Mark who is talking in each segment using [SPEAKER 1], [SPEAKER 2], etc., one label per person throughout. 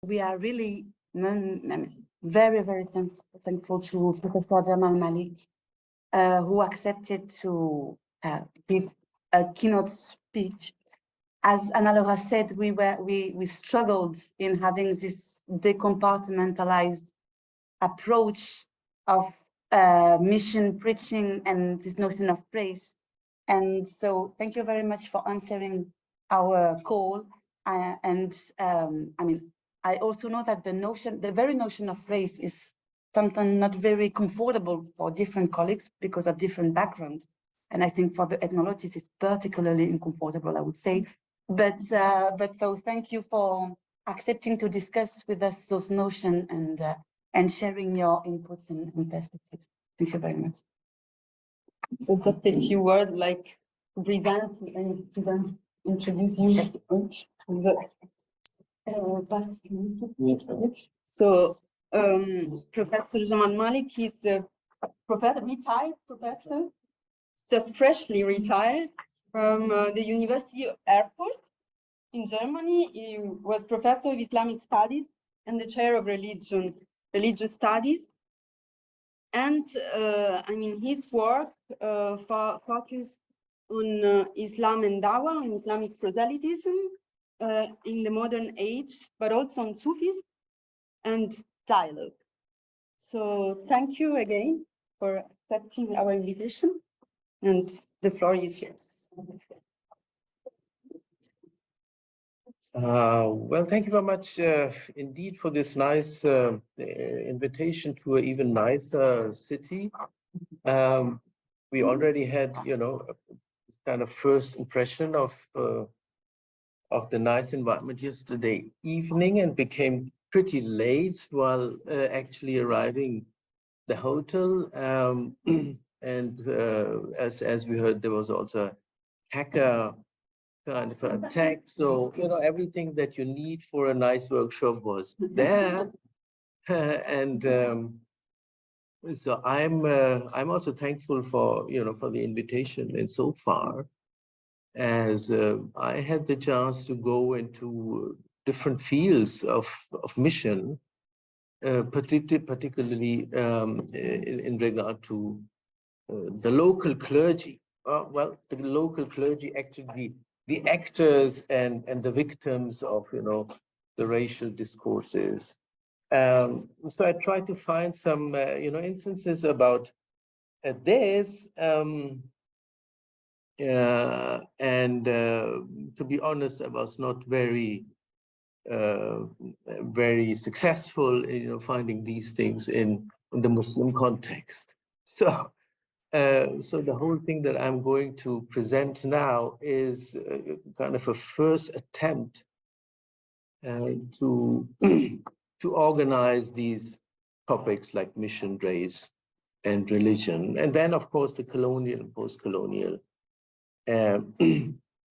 [SPEAKER 1] we are really very, very thankful to Professor Jamal Malik, who accepted to give a keynote speech. As Anna-Laura said, we struggled in having this decompartmentalized approach of mission preaching and this notion of praise. And so thank you very much for answering our call. I mean, I also know that the very notion of race is something not very comfortable for different colleagues because of different backgrounds. And I think for the ethnologists, it's particularly uncomfortable, I would say. But so thank you for accepting to discuss with us those notions and sharing your inputs and perspectives. Thank you very much.
[SPEAKER 2] So just a few words, like present and introduce you. So Professor Jamal Malik is a retired professor, just freshly retired from the University of Erfurt in Germany. He was professor of Islamic studies and the chair of religious studies. And I mean, his work focused on Islam and Dawah and Islamic proselytism in the modern age, but also on Sufism and dialogue. So thank you again for accepting our invitation, and the floor is yours.
[SPEAKER 3] Well, thank you very much indeed for this nice invitation to an even nicer city. We already had, you know, this kind of first impression of the nice environment yesterday evening, and became pretty late while actually arriving the hotel. And as we heard, there was also a hacker kind of attack. So, you know, everything that you need for a nice workshop was there. And so I'm also thankful for, you know, for the invitation. And so far, as I had the chance to go into different fields of mission, particularly in regard to the local clergy. Well, the local clergy, actually the actors and the victims of, you know, the racial discourses. So I tried to find some, you know, instances about this. And to be honest, I was not very successful in, you know, finding these things in the Muslim context. So so the whole thing that I'm going to present now is kind of a first attempt to organize these topics like mission, race, and religion, and then of course the colonial and post-colonial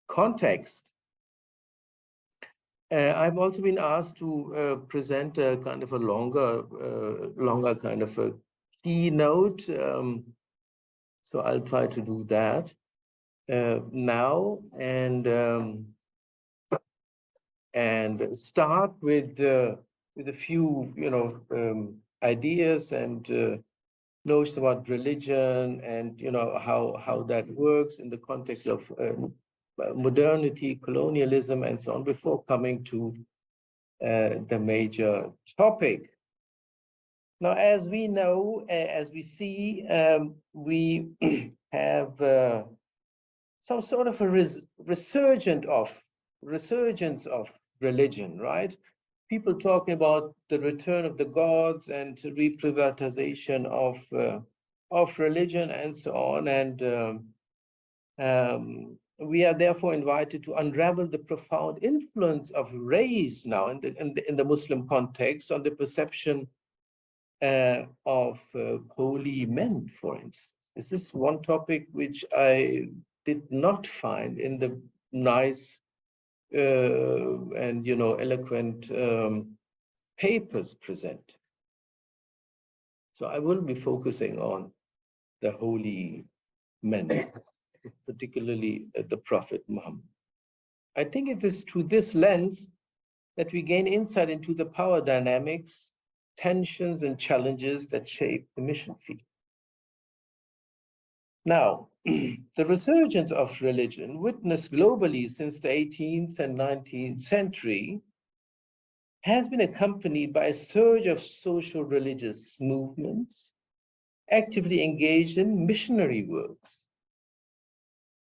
[SPEAKER 3] context. I've also been asked to present a kind of a longer kind of a keynote. So I'll try to do that now, and start with a few, you know, ideas and notions about religion, and, you know, how that works in the context of modernity, colonialism, and so on, before coming to the major topic. Now, as we know, as we see, we have some sort of a resurgence of religion, right? People talking about the return of the gods and reprivatization of religion and so on. And we are therefore invited to unravel the profound influence of race now in the Muslim context on the perception of holy men, for instance. This is one topic which I did not find in the nice and, you know, eloquent papers presented. So I will be focusing on the holy men, particularly the Prophet Muhammad. I think it is through this lens that we gain insight into the power dynamics, tensions, and challenges that shape the mission field. Now, the resurgence of religion witnessed globally since the 18th and 19th century has been accompanied by a surge of social religious movements actively engaged in missionary works.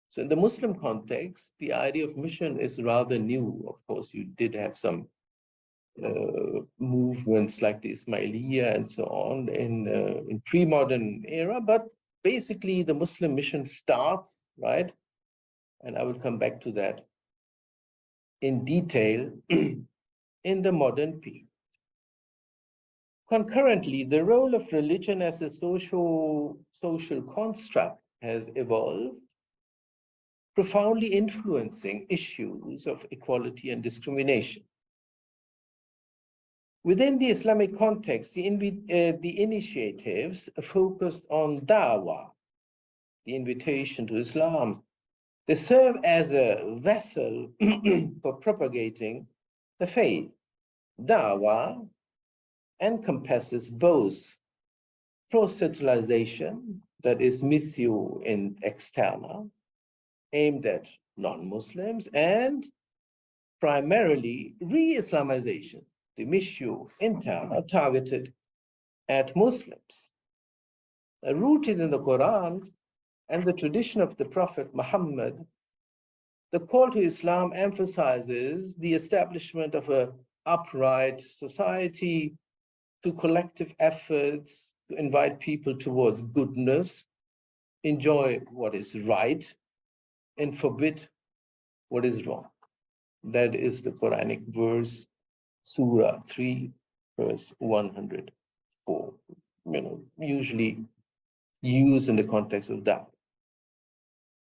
[SPEAKER 3] So in the Muslim context, the idea of mission is rather new. Of course, you did have some movements like the Ismailiyya and so on in pre-modern era, but basically the Muslim mission starts, right? And I will come back to that in detail in the modern period. Concurrently, the role of religion as a social construct has evolved, profoundly influencing issues of equality and discrimination. Within the Islamic context, the initiatives focused on da'wah, the invitation to Islam. They serve as a vessel for propagating the faith. Da'wah encompasses both proselytization, that is missio in externa, aimed at non-Muslims, and primarily re-Islamization, the missio interna, targeted at Muslims. Rooted in the Quran and the tradition of the Prophet Muhammad, the call to Islam emphasizes the establishment of an upright society through collective efforts to invite people towards goodness, enjoy what is right, and forbid what is wrong. That is the Quranic verse, Surah 3, verse 104, usually used in the context of that.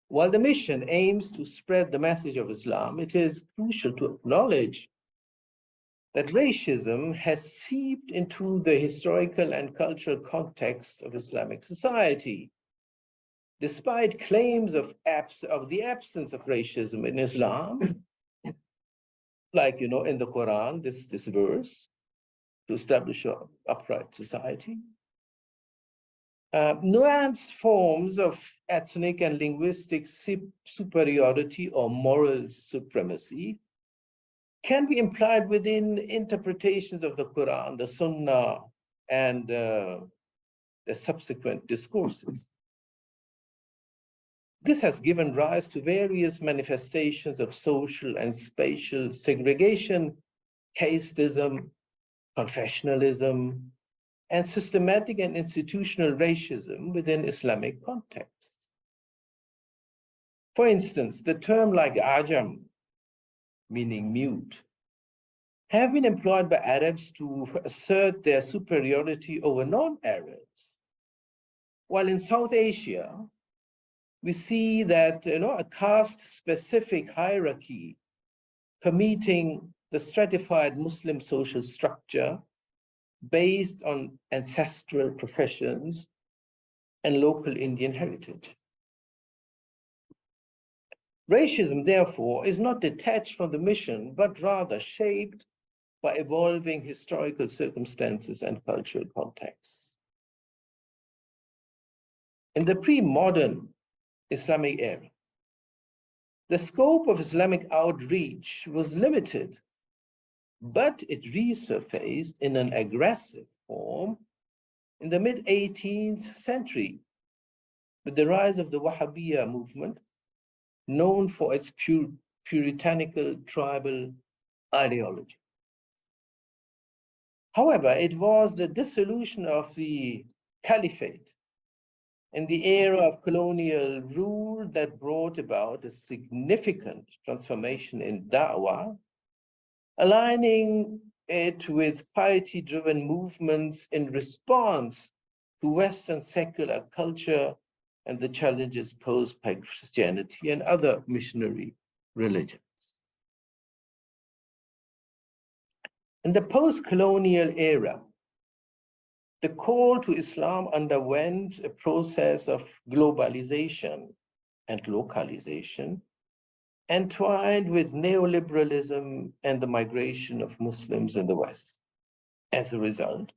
[SPEAKER 3] While the mission aims to spread the message of Islam, it is crucial to acknowledge that racism has seeped into the historical and cultural context of Islamic society. Despite claims of the absence of racism in Islam, like in the Quran, this verse, to establish an upright society, nuanced forms of ethnic and linguistic superiority or moral supremacy can be implied within interpretations of the Quran, the Sunnah, and the subsequent discourses. This has given rise to various manifestations of social and spatial segregation, casteism, confessionalism, and systematic and institutional racism within Islamic contexts. For instance, the term like ajam, meaning mute, have been employed by Arabs to assert their superiority over non-Arabs. While in South Asia, we see that a caste-specific hierarchy permeating the stratified Muslim social structure based on ancestral professions and local Indian heritage. Racism, therefore, is not detached from the mission, but rather shaped by evolving historical circumstances and cultural contexts. In the pre-modern Islamic era, the scope of Islamic outreach was limited, but it resurfaced in an aggressive form in the mid-18th century with the rise of the Wahhabiyya movement, known for its puritanical tribal ideology. However, it was the dissolution of the caliphate in the era of colonial rule that brought about a significant transformation in da'wah, aligning it with piety-driven movements in response to Western secular culture and the challenges posed by Christianity and other missionary religions. In the post-colonial era, the call to Islam underwent a process of globalization and localization entwined with neoliberalism and the migration of Muslims in the West. As a result,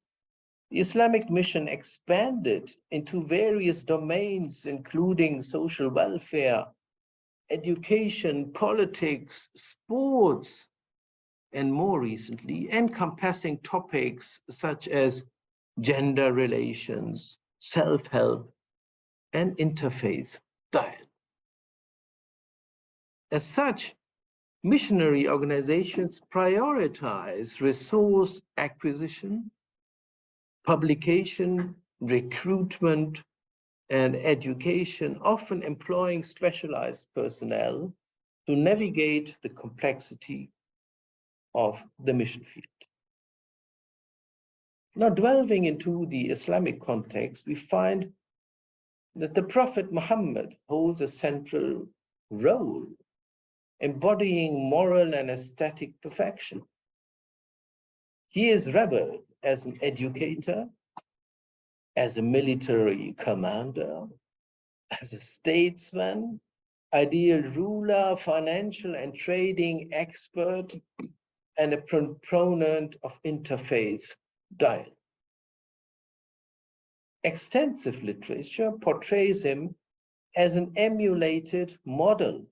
[SPEAKER 3] the Islamic mission expanded into various domains, including social welfare, education, politics, sports, and more recently, encompassing topics such as gender relations, self-help, and interfaith dialogue. As such, missionary organizations prioritize resource acquisition, publication, recruitment, and education, often employing specialized personnel to navigate the complexity of the mission field. Now, delving into the Islamic context, we find that the Prophet Muhammad holds a central role, embodying moral and aesthetic perfection. He is revered as an educator, as a military commander, as a statesman, ideal ruler, financial and trading expert, and a proponent of interfaith dialogue. Extensive literature portrays him as an emulated model.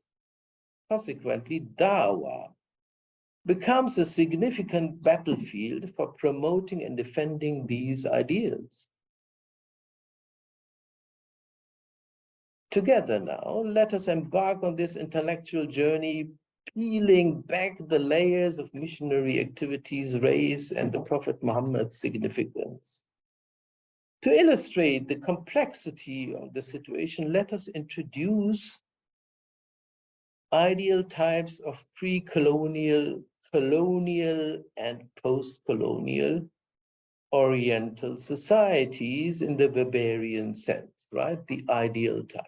[SPEAKER 3] Consequently, Dawah becomes a significant battlefield for promoting and defending these ideals. Together now, let us embark on this intellectual journey, peeling back the layers of missionary activities, race, and the Prophet Muhammad's significance. To illustrate the complexity of the situation, let us introduce ideal types of pre-colonial, colonial, and post-colonial Oriental societies in the Weberian sense, right? The ideal type.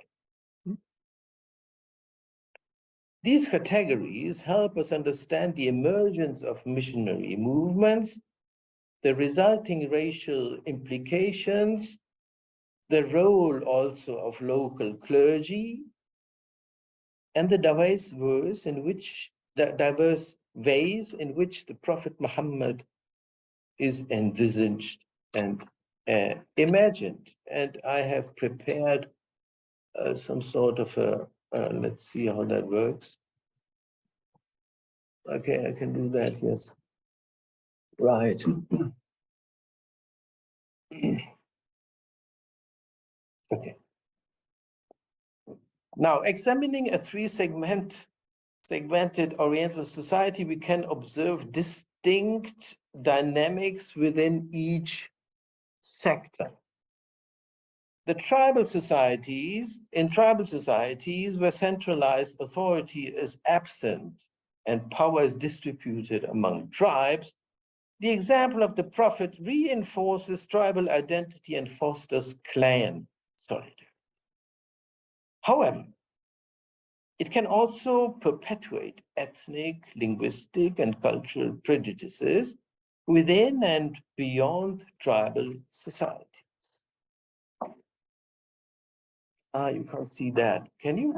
[SPEAKER 3] These categories help us understand the emergence of missionary movements, the resulting racial implications, the role also of local clergy, and the diverse ways in which the Prophet Muhammad is envisaged and imagined. And I have prepared some sort of a, let's see how that works. Okay, I can do that, yes. Right. Okay. Now, examining a segmented Oriental society, we can observe distinct dynamics within each sector. In tribal societies where centralized authority is absent and power is distributed among tribes, the example of the Prophet reinforces tribal identity and fosters clan solidarity. However, it can also perpetuate ethnic, linguistic, and cultural prejudices within and beyond tribal society. You can't see that, can you?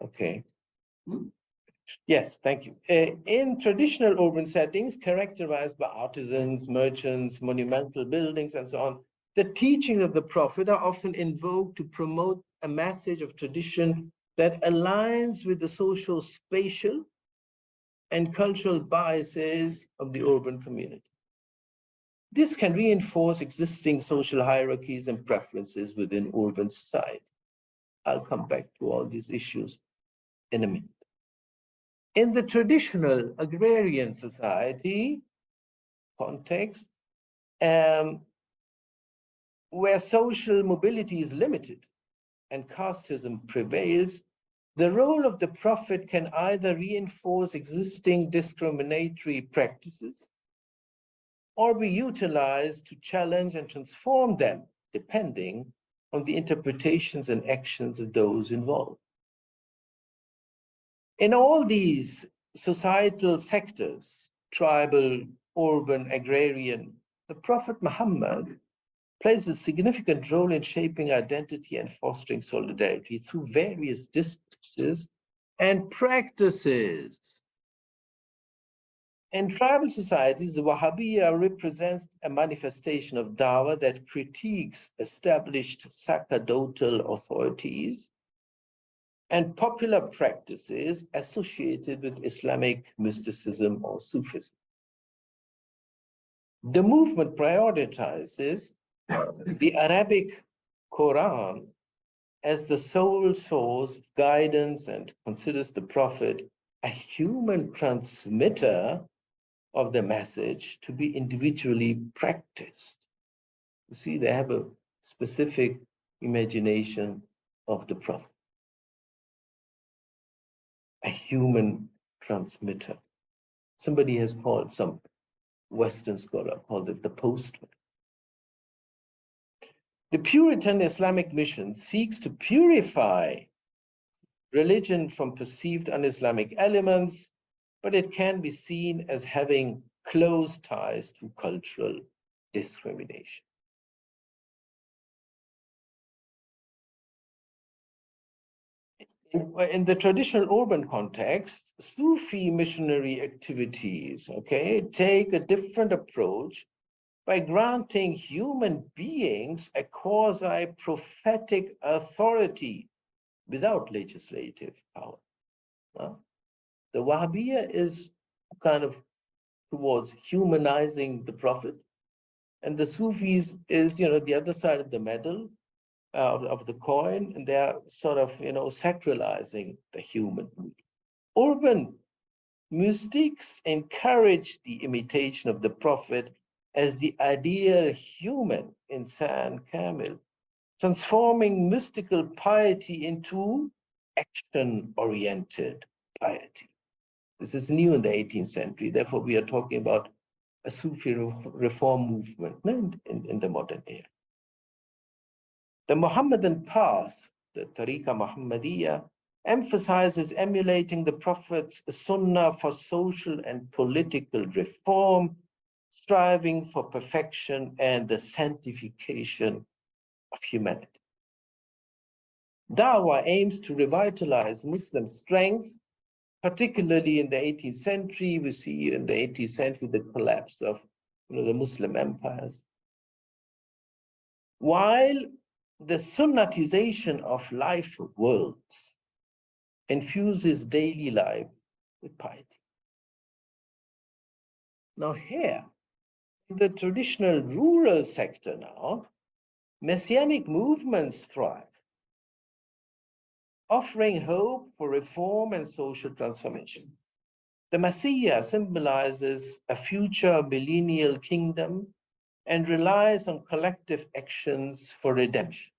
[SPEAKER 3] Okay. Yes, thank you. In traditional urban settings characterized by artisans, merchants, monumental buildings, and so on, the teachings of the Prophet are often invoked to promote a message of tradition that aligns with the social, spatial, and cultural biases of the urban community. This can reinforce existing social hierarchies and preferences within urban society. I'll come back to all these issues in a minute. In the traditional agrarian society context, where social mobility is limited and casteism prevails, the role of the Prophet can either reinforce existing discriminatory practices or be utilized to challenge and transform them, depending on the interpretations and actions of those involved. In all these societal sectors, tribal, urban, agrarian, the Prophet Muhammad plays a significant role in shaping identity and fostering solidarity through various discourses and practices. In tribal societies, the Wahhabiyya represents a manifestation of dawah that critiques established sacerdotal authorities and popular practices associated with Islamic mysticism or Sufism. The movement prioritizes the Arabic Quran as the sole source of guidance and considers the Prophet a human transmitter of the message to be individually practiced. You see, they have a specific imagination of the Prophet. A human transmitter. Somebody has called, some Western scholar called it the postman. The Puritan Islamic mission seeks to purify religion from perceived un-Islamic elements, but it can be seen as having close ties to cultural discrimination. In the traditional urban context, Sufi missionary activities, okay, take a different approach by granting human beings a quasi-prophetic authority without legislative power. The Wahhabiyya is kind of towards humanizing the Prophet, and the Sufis is, the other side of the medal, of the coin, and they're sort of, sacralizing the human. Urban mystics encourage the imitation of the Prophet as the ideal human, insan kamil, transforming mystical piety into action-oriented piety. This is new in the 18th century. Therefore, we are talking about a Sufi reform movement in the modern era. The Muhammadan path, the Tariqa Muhammadiyya, emphasizes emulating the Prophet's sunnah for social and political reform, striving for perfection and the sanctification of humanity. Dawah aims to revitalize Muslim strength, particularly in the 18th century. We see in the 18th century the collapse of the Muslim empires. While the sunnatization of life worlds infuses daily life with piety. Now here, in the traditional rural sector now, messianic movements thrive, offering hope for reform and social transformation. The Messiah symbolizes a future millennial kingdom and relies on collective actions for redemption.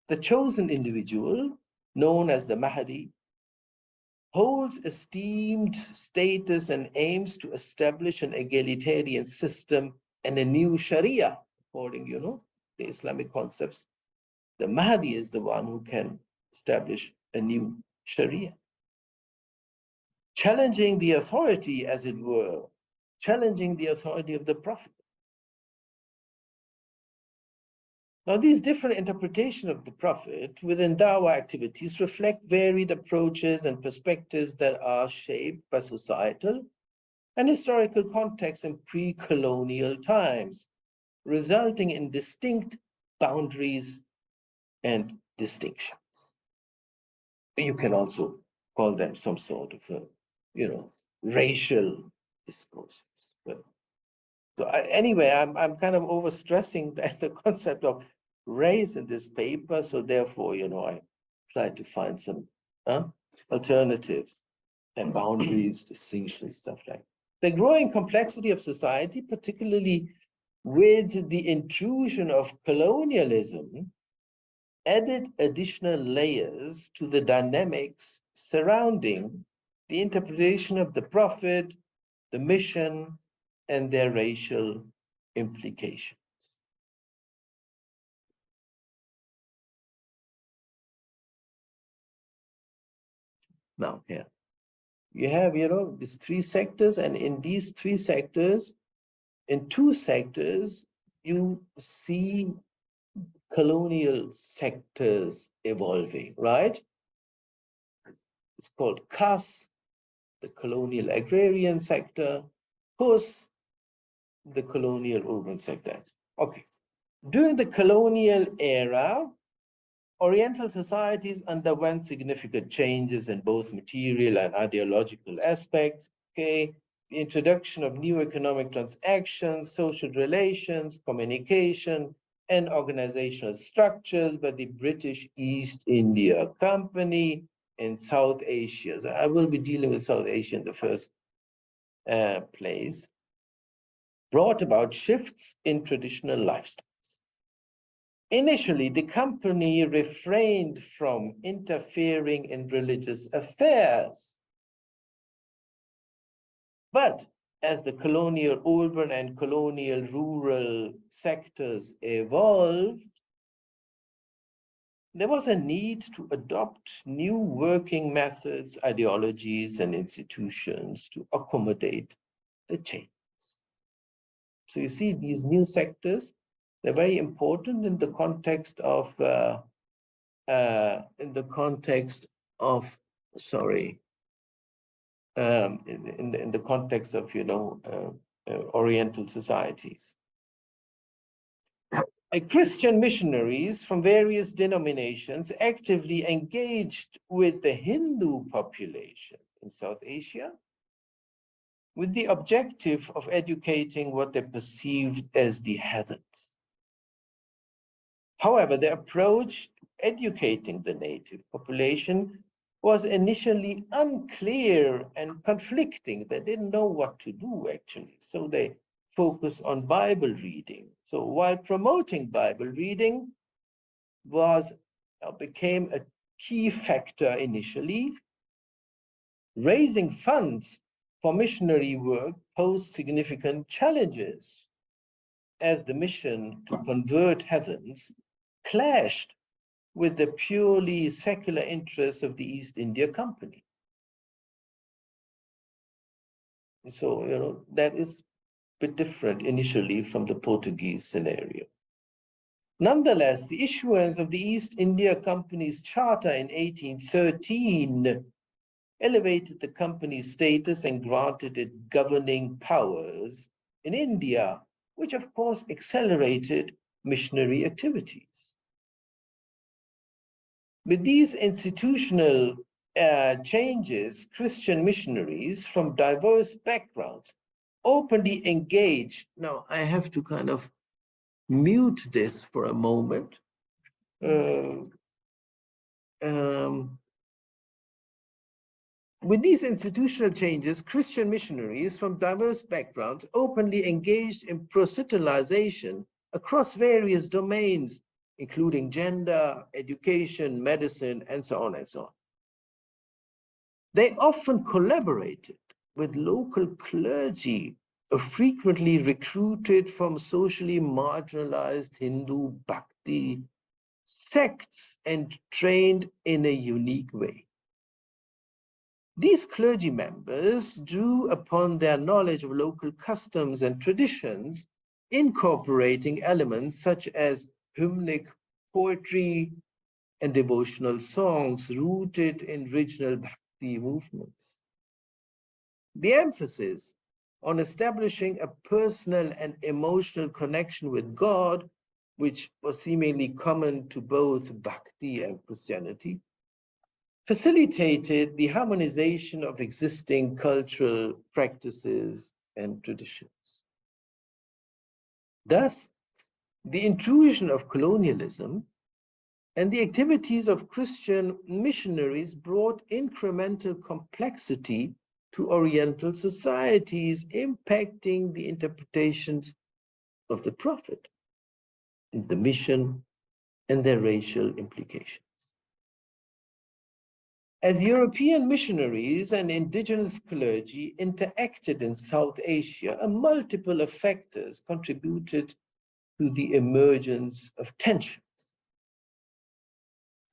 [SPEAKER 3] The chosen individual, known as the Mahdi, holds esteemed status and aims to establish an egalitarian system and a new Sharia, according, the Islamic concepts. The Mahdi is the one who can establish a new Sharia, challenging the authority, as it were, challenging the authority of the Prophet. Now, these different interpretations of the Prophet within Dawah activities reflect varied approaches and perspectives that are shaped by societal and historical contexts in pre-colonial times, resulting in distinct boundaries and distinctions. You can also call them some sort of racial discourses. Anyway, I'm kind of overstressing the concept of race in this paper, so therefore, I tried to find some alternatives and boundaries, distinctions, stuff like that. The growing complexity of society, particularly with the intrusion of colonialism, added additional layers to the dynamics surrounding the interpretation of the Prophet, the mission, and their racial implications. Now, here, you have, these three sectors, and in these three sectors, in two sectors, you see colonial sectors evolving, right? It's called CAS, the colonial agrarian sector, PUS, the colonial urban sector. Okay. During the colonial era, Oriental societies underwent significant changes in both material and ideological aspects. Okay, the introduction of new economic transactions, social relations, communication, and organizational structures by the British East India Company in South Asia. So I will be dealing with South Asia in the first place, brought about shifts in traditional lifestyle. Initially, the company refrained from interfering in religious affairs. But as the colonial urban and colonial rural sectors evolved, there was a need to adopt new working methods, ideologies, and institutions to accommodate the change. So you see, these new sectors, they're very important in the context of in the context of Oriental societies. Christian missionaries from various denominations actively engaged with the Hindu population in South Asia with the objective of educating what they perceived as the heathens. However, the approach educating the native population was initially unclear and conflicting. They didn't know what to do, actually. So they focused on Bible reading. So while promoting Bible reading became a key factor initially, raising funds for missionary work posed significant challenges, as the mission to convert heathens clashed with the purely secular interests of the East India Company. And so, that is a bit different initially from the Portuguese scenario. Nonetheless, the issuance of the East India Company's charter in 1813 elevated the company's status and granted it governing powers in India, which of course accelerated missionary activities. With these institutional changes, Christian missionaries from diverse backgrounds openly engaged. Now, I have to kind of mute this for a moment. With these institutional changes, Christian missionaries from diverse backgrounds openly engaged in proselytization across various domains, including gender, education, medicine, and so on and so on. They often collaborated with local clergy, frequently recruited from socially marginalized Hindu Bhakti sects and trained in a unique way. These clergy members drew upon their knowledge of local customs and traditions, incorporating elements such as hymnic poetry and devotional songs rooted in regional Bhakti movements. The emphasis on establishing a personal and emotional connection with God, which was seemingly common to both Bhakti and Christianity, facilitated the harmonization of existing cultural practices and traditions. Thus, the intrusion of colonialism and the activities of Christian missionaries brought incremental complexity to Oriental societies, impacting the interpretations of the prophet, the mission, and their racial implications. As European missionaries and indigenous clergy interacted in South Asia, a multiple of factors contributed to the emergence of tensions.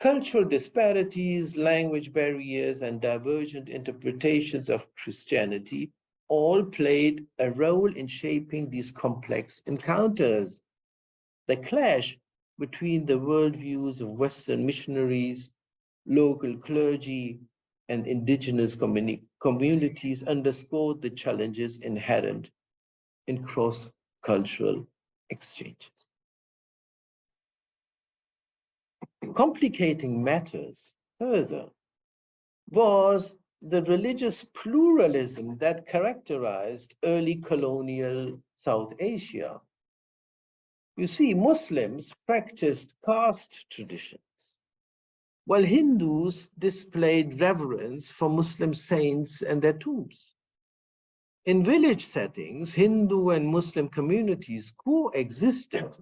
[SPEAKER 3] Cultural disparities, language barriers, and divergent interpretations of Christianity all played a role in shaping these complex encounters. The clash between the worldviews of Western missionaries, local clergy, and indigenous communities underscored the challenges inherent in cross-cultural exchanges. Complicating matters further was the religious pluralism that characterized early colonial South Asia. You see, Muslims practiced caste traditions, while Hindus displayed reverence for Muslim saints and their tombs. In village settings, Hindu and Muslim communities coexisted,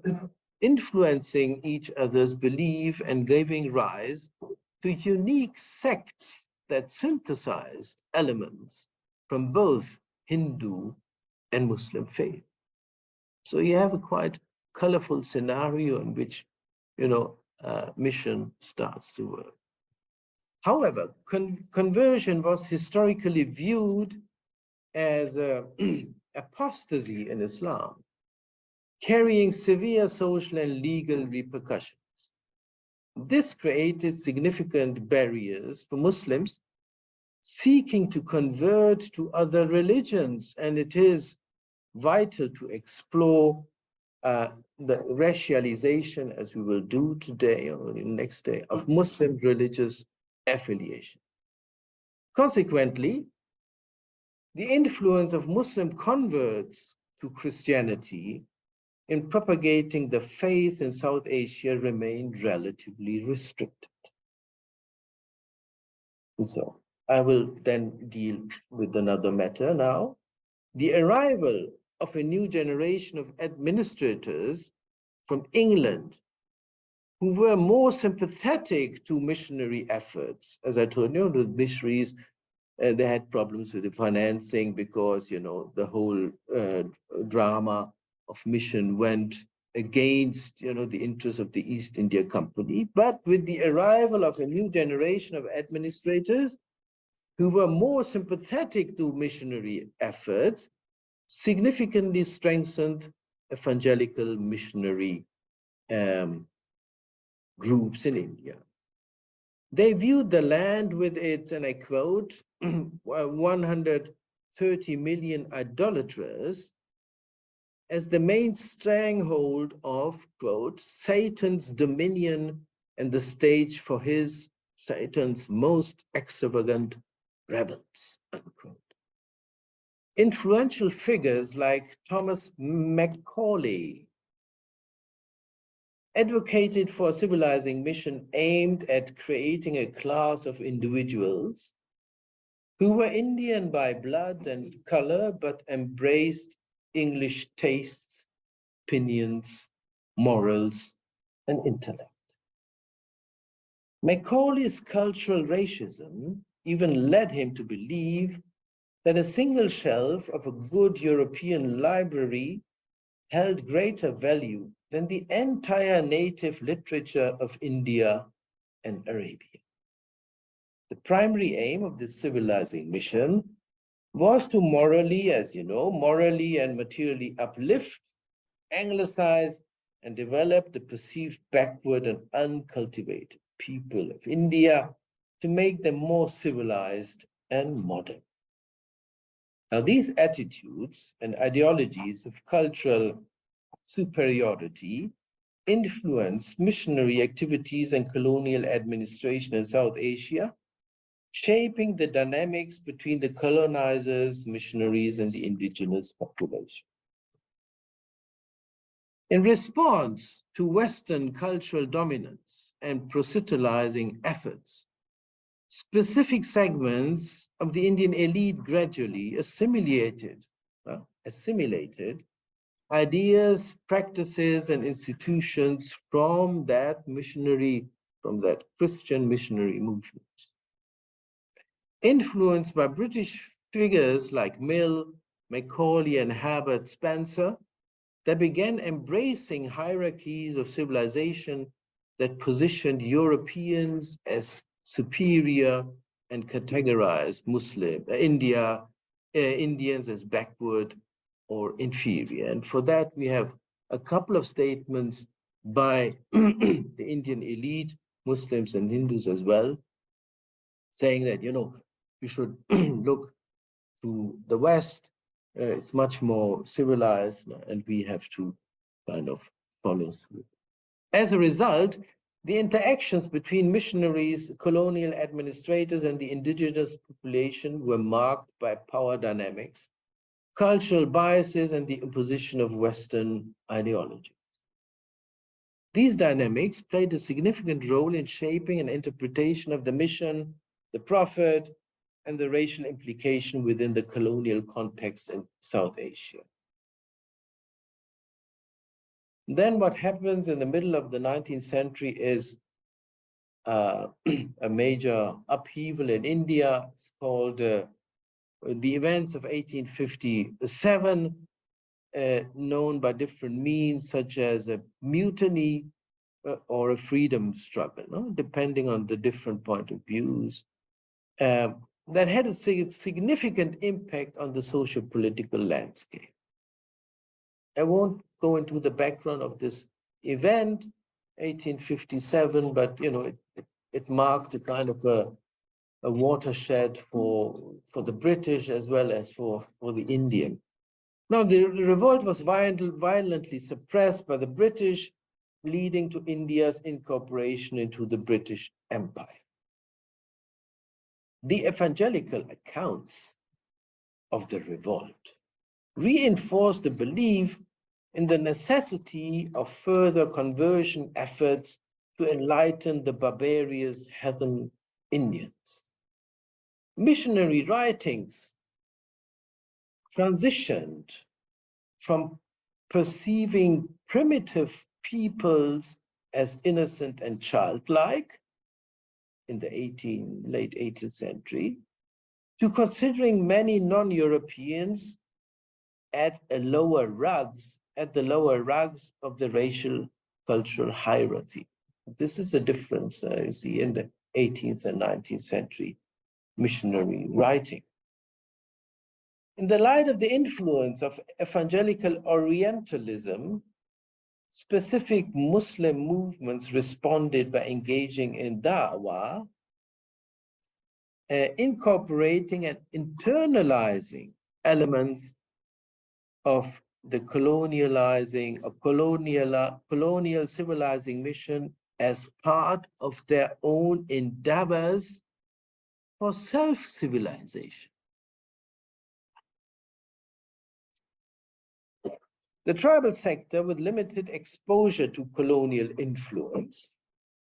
[SPEAKER 3] influencing each other's belief and giving rise to unique sects that synthesized elements from both Hindu and Muslim faith. So you have a quite colorful scenario in which, mission starts to work. However, conversion was historically viewed as apostasy in Islam, carrying severe social and legal repercussions. This created significant barriers for Muslims seeking to convert to other religions, and it is vital to explore the racialization, as we will do today or the next day, of Muslim religious affiliation. Consequently, the influence of Muslim converts to Christianity in propagating the faith in South Asia remained relatively restricted. And so I will then deal with another matter now. The arrival of a new generation of administrators from England who were more sympathetic to missionary efforts. As I told you, the missionaries, they had problems with the financing because, the whole drama of mission went against, the interests of the East India Company. But with the arrival of a new generation of administrators who were more sympathetic to missionary efforts, significantly strengthened evangelical missionary groups in India. They viewed the land with its, and I quote, 130 million idolaters as the main stranglehold of, quote, Satan's dominion and the stage for Satan's most extravagant rebels, unquote. Influential figures like Thomas Macaulay advocated for a civilizing mission aimed at creating a class of individuals who were Indian by blood and color, but embraced English tastes, opinions, morals, and intellect. Macaulay's cultural racism even led him to believe that a single shelf of a good European library held greater value than the entire native literature of India and Arabia. The primary aim of this civilizing mission was to morally, as you know, morally and materially uplift, anglicize, and develop the perceived backward and uncultivated people of India to make them more civilized and modern. Now, these attitudes and ideologies of cultural superiority influenced missionary activities and colonial administration in South Asia, shaping the dynamics between the colonizers, missionaries, and the indigenous population. In response to Western cultural dominance and proselytizing efforts, specific segments of the Indian elite gradually assimilated ideas, practices, and institutions from that Christian missionary movement. Influenced by British figures like Mill, Macaulay, and Herbert Spencer, they began embracing hierarchies of civilization that positioned Europeans as superior and categorized Indians as backward or inferior. And for that, we have a couple of statements by the Indian elite, Muslims and Hindus as well, saying that, you should look to the West. It's much more civilized, and we have to kind of follow suit. As a result, the interactions between missionaries, colonial administrators, and the indigenous population were marked by power dynamics, cultural biases, and the imposition of Western ideology. These dynamics played a significant role in shaping an interpretation of the mission, the prophet, and the racial implication within the colonial context in South Asia. Then what happens in the middle of the 19th century is a major upheaval in India. It's called the events of 1857, known by different means, such as a mutiny or a freedom struggle, depending on the different point of views. That had a significant impact on the socio-political landscape. I won't go into the background of this event, 1857, but it marked a kind of a watershed for the British as well as for the Indian. Now, the revolt was violently suppressed by the British, leading to India's incorporation into the British Empire. The evangelical accounts of the revolt reinforced the belief in the necessity of further conversion efforts to enlighten the barbarous heathen Indians. Missionary writings transitioned from perceiving primitive peoples as innocent and childlike in the late 18th century to considering many non-Europeans at the lower rungs of the racial cultural hierarchy. This is a difference you see in the 18th and 19th century missionary writing. In the light of the influence of evangelical Orientalism, specific Muslim movements responded by engaging in da'wah, incorporating and internalizing elements of the colonial civilizing mission as part of their own endeavors for self-civilization. The tribal sector, with limited exposure to colonial influence,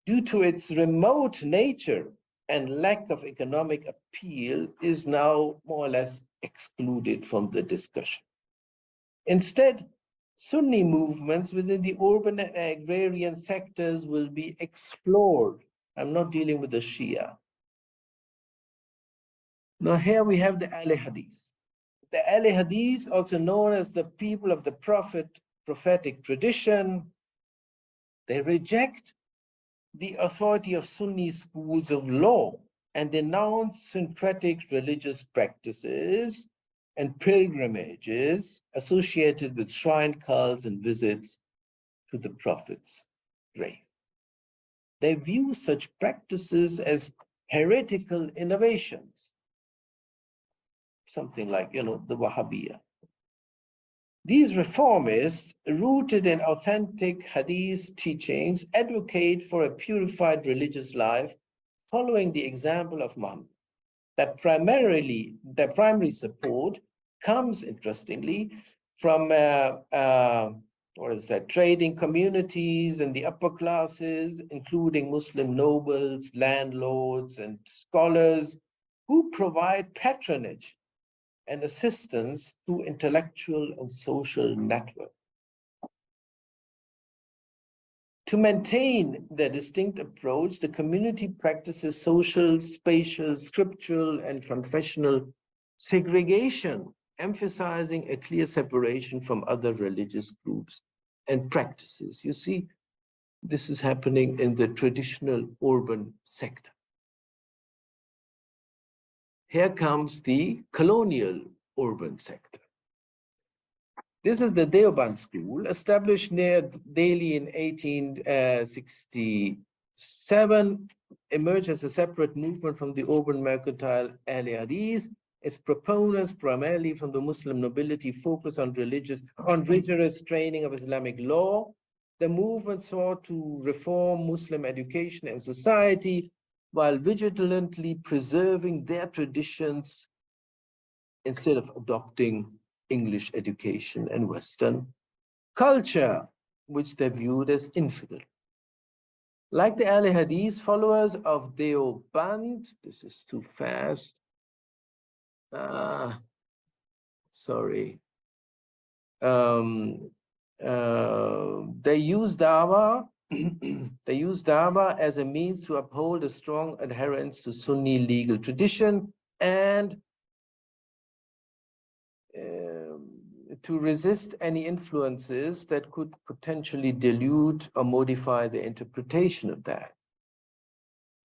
[SPEAKER 3] due to its remote nature and lack of economic appeal, is now more or less excluded from the discussion. Instead, Sunni movements within the urban and agrarian sectors will be explored. I'm not dealing with the Shia. Now here we have the Ahl Hadith. The Ahl Hadith, also known as the people of the prophetic tradition, they reject the authority of Sunni schools of law and denounce syncretic religious practices and pilgrimages associated with shrine cults and visits to the prophet's grave. They view such practices as heretical innovations, something like, the Wahhabiyya. These reformists, rooted in authentic Hadith teachings, advocate for a purified religious life following the example of Muhammad. Their primary support comes, interestingly, from trading communities and the upper classes, including Muslim nobles, landlords, and scholars, who provide patronage and assistance through intellectual and social networks. To maintain their distinct approach, the community practices social, spatial, scriptural, and confessional segregation, emphasizing a clear separation from other religious groups and practices. You see, This is happening in the traditional urban sector. Here comes the colonial urban sector. This is the Deoband school, established near Delhi in 1867, emerged as a separate movement from the urban mercantile Ahl Hadith. Its proponents, primarily from the Muslim nobility, focus on rigorous training of Islamic law. The movement sought to reform Muslim education and society while vigilantly preserving their traditions instead of adopting English education and Western culture, which they viewed as infidel. Like the Ahl Hadith followers of Deoband, this is too fast. Sorry. They use dawah. They use dawah as a means to uphold a strong adherence to Sunni legal tradition and to resist any influences that could potentially dilute or modify the interpretation of that.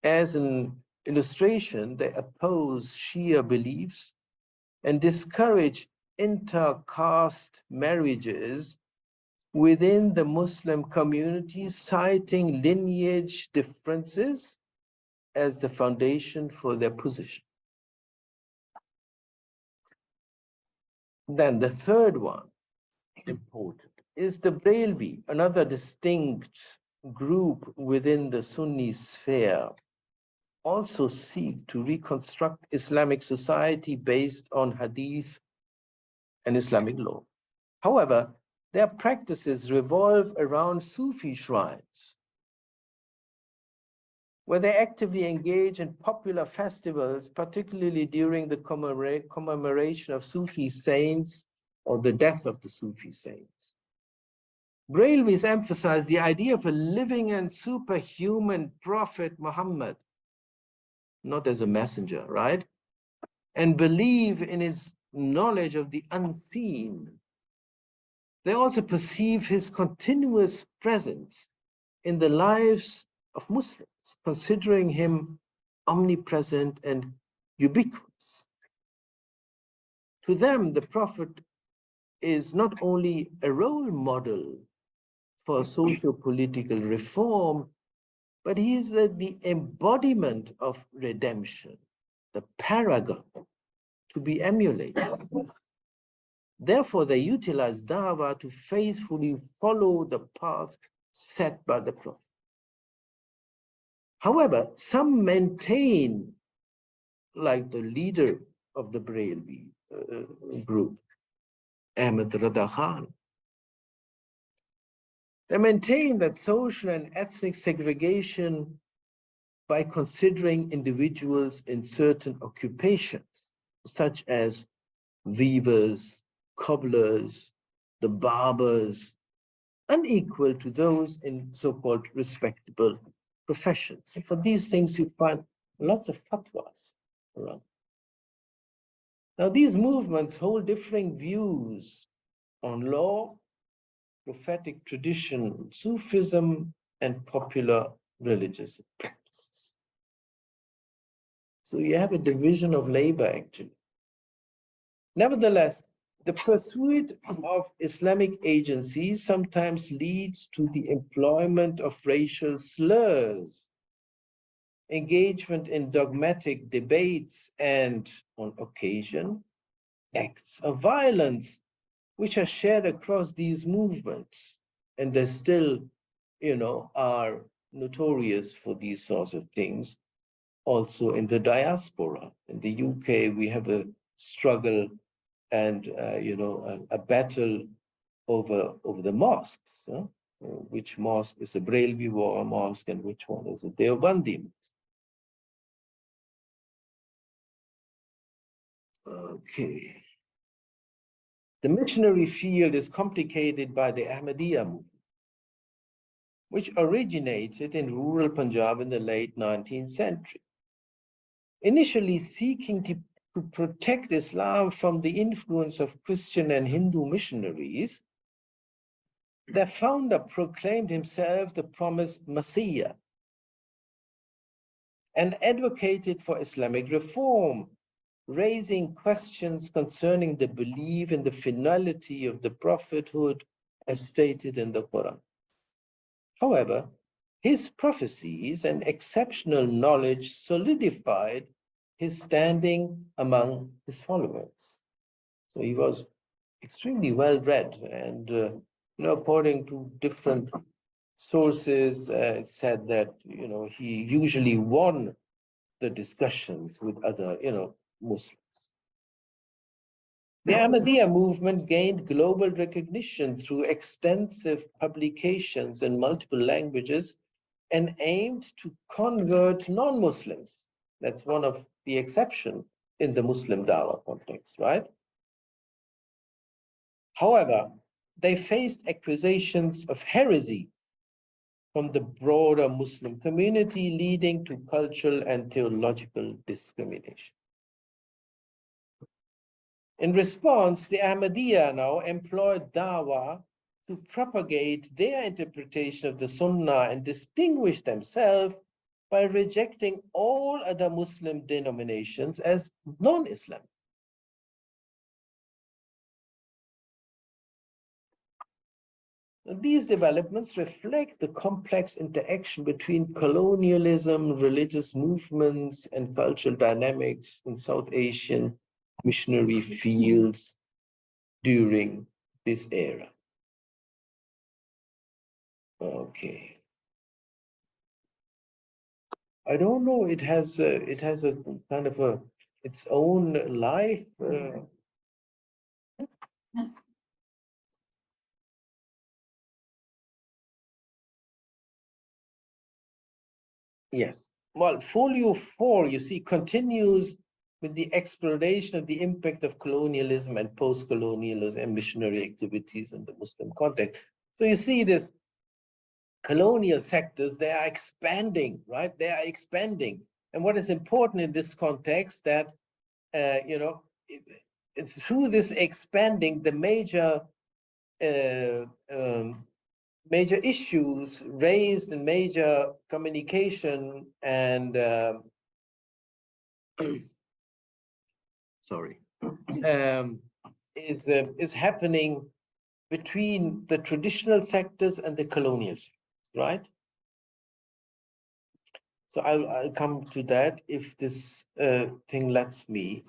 [SPEAKER 3] As an illustration, they oppose Shia beliefs and discourage inter-caste marriages within the Muslim community, citing lineage differences as the foundation for their position. Then the third one, important, is the Brailwi, another distinct group within the Sunni sphere, also seek to reconstruct Islamic society based on Hadith and Islamic law. However, their practices revolve around Sufi shrines, where they actively engage in popular festivals, particularly during the commemoration of Sufi saints or the death of the Sufi saints. Brailwis emphasize the idea of a living and superhuman Prophet Muhammad, not as a messenger, right? And believe in his knowledge of the unseen. They also perceive his continuous presence in the lives of Muslims, considering him omnipresent and ubiquitous. To them, the Prophet is not only a role model for socio-political reform, but he is the embodiment of redemption, the paragon to be emulated. Therefore, they utilize dawah to faithfully follow the path set by the Prophet. However, some maintain, like the leader of the Brailwi group, Ahmed Rada Khan, they maintain that social and ethnic segregation by considering individuals in certain occupations, such as weavers, cobblers, the barbers, unequal to those in so-called respectable professions. And for these things, you find lots of fatwas around. Now, these movements hold differing views on law, prophetic tradition, Sufism, and popular religious practices. So you have a division of labor, actually. Nevertheless, the pursuit of Islamic agencies sometimes leads to the employment of racial slurs, engagement in dogmatic debates, and, on occasion, acts of violence, which are shared across these movements. And they still, are notorious for these sorts of things. Also in the diaspora. In the UK, we have a struggle and a battle over the mosques. Which mosque is a Brailwi mosque and which one is a Deobandi mosque? Okay. The missionary field is complicated by the Ahmadiyya movement, which originated in rural Punjab in the late 19th century. Initially seeking to protect Islam from the influence of Christian and Hindu missionaries, their founder proclaimed himself the promised Messiah and advocated for Islamic reform, raising questions concerning the belief in the finality of the prophethood as stated in the Quran. However, his prophecies and exceptional knowledge solidified his standing among his followers. So he was extremely well read, and according to different sources, it said that he usually won the discussions with other Muslims. The Ahmadiyya movement gained global recognition through extensive publications in multiple languages and aimed to convert non-Muslims. That's one of the exceptions in the Muslim Dawah context, right? However, they faced accusations of heresy from the broader Muslim community, leading to cultural and theological discrimination. In response, the Ahmadiyya now employed Dawah to propagate their interpretation of the Sunnah and distinguish themselves by rejecting all other Muslim denominations as non-Islam. These developments reflect the complex interaction between colonialism, religious movements, and cultural dynamics in South Asian missionary fields during this era. Okay. I don't know. It has a kind of its own life. Yes. Well, folio 4, you see, continues with the exploration of the impact of colonialism and post-colonialism and missionary activities in the Muslim context. So you see this colonial sectors, they are expanding, right? They are expanding. And what is important in this context that, it's through this expanding, the major issues raised in major communication and is happening between the traditional sectors and the colonial sectors, right? So I'll come to that if this thing lets me.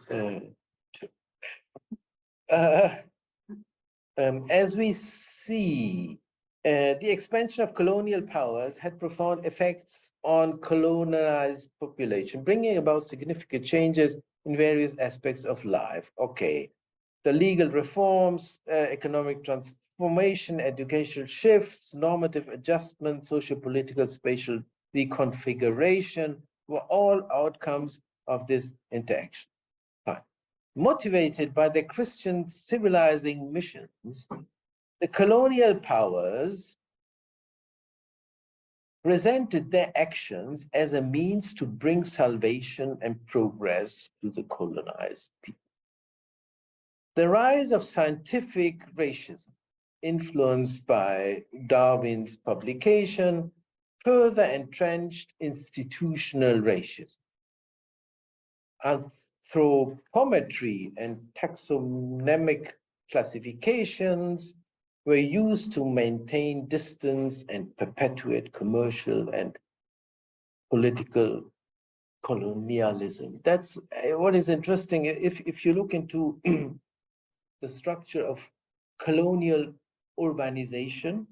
[SPEAKER 3] As we see, the expansion of colonial powers had profound effects on colonized population, bringing about significant changes in various aspects of life. Okay, the legal reforms, economic transformation, educational shifts, normative adjustment, socio-political, spatial reconfiguration were all outcomes of this interaction. Fine. Motivated by the Christian civilizing missions, the colonial powers presented their actions as a means to bring salvation and progress to the colonized people. The rise of scientific racism, influenced by Darwin's publication, further entrenched institutional racism. Anthropometry and taxonomic classifications were used to maintain distance and perpetuate commercial and political colonialism. That's what is interesting. If you look into the structure of colonial urbanization,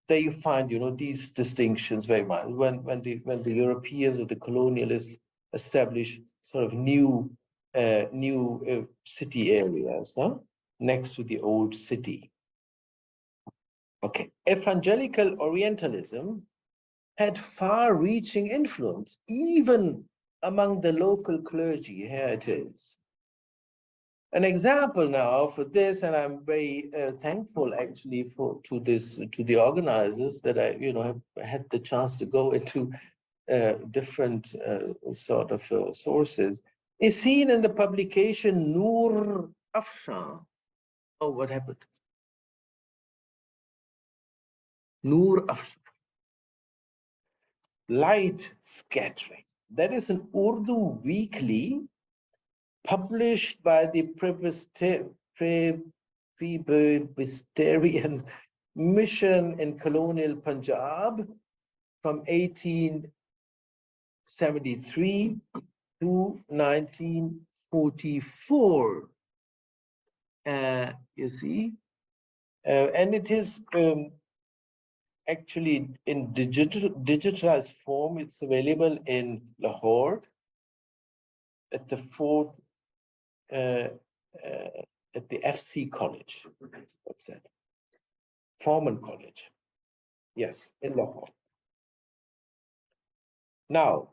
[SPEAKER 3] there you find, these distinctions very much. When the Europeans or the colonialists establish sort of new city areas, next to the old city. Okay, evangelical Orientalism had far-reaching influence, even among the local clergy. Here it is. An example now for this, and I'm very thankful actually to the organizers that I have had the chance to go into different sort of sources, is seen in the publication Noor Afshan. Oh, what happened? Noor Afshar. Light Scattering. That is an Urdu weekly published by the Presbyterian Mission in colonial Punjab from 1873 to 1944. You see, and it is actually in digitalized form. It's available in Lahore at the fourth at the FC College. What's that? Forman College. Yes, in Lahore. Now,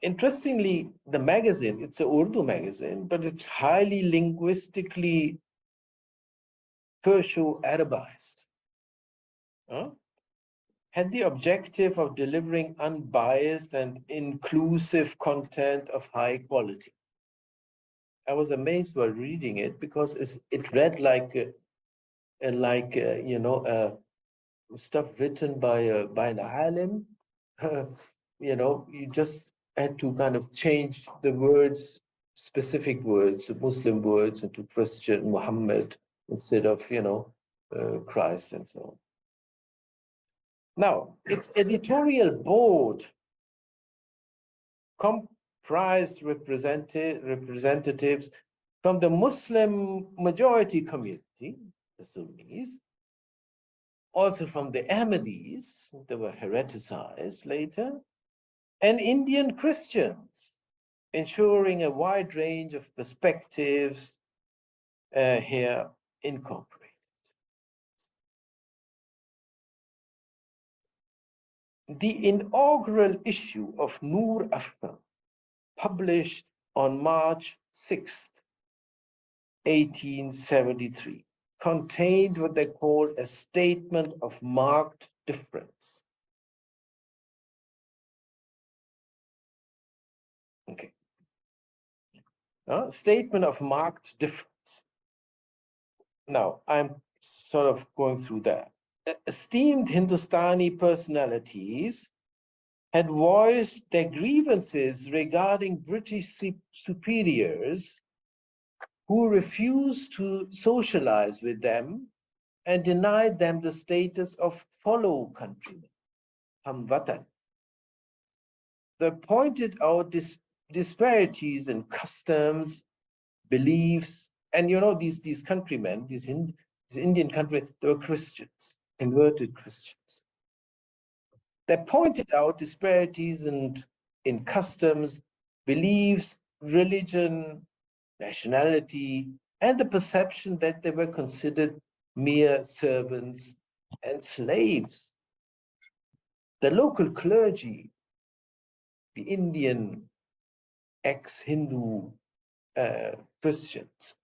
[SPEAKER 3] interestingly, the magazine, it's an Urdu magazine, but it's highly linguistically Perso-Arabized. Had the objective of delivering unbiased and inclusive content of high quality. I was amazed while reading it because it read like you know, stuff written by an alim. You know, you just had to kind of change the words, specific words, Muslim words, into Christian Muhammad instead of, you know, Christ and so on. Now, its editorial board comprised representatives from the Muslim majority community, the Sunnis, also from the Ahmadis, they were hereticized later, and Indian Christians, ensuring a wide range of perspectives here incorporated. The inaugural issue of Noor Afshar, published on March 6th, 1873, contained what they called a statement of marked difference. Okay. Statement of marked difference. Now, I'm sort of going through that. Esteemed Hindustani personalities had voiced their grievances regarding British superiors who refused to socialize with them and denied them the status of fellow countrymen, Hamwatan. They pointed out disparities in customs, beliefs, and you know, these countrymen, these Indian countrymen, they were Christians, converted Christians. They pointed out disparities in customs, beliefs, religion, nationality, and the perception that they were considered mere servants and slaves. The local clergy, the Indian ex-Hindu Christians,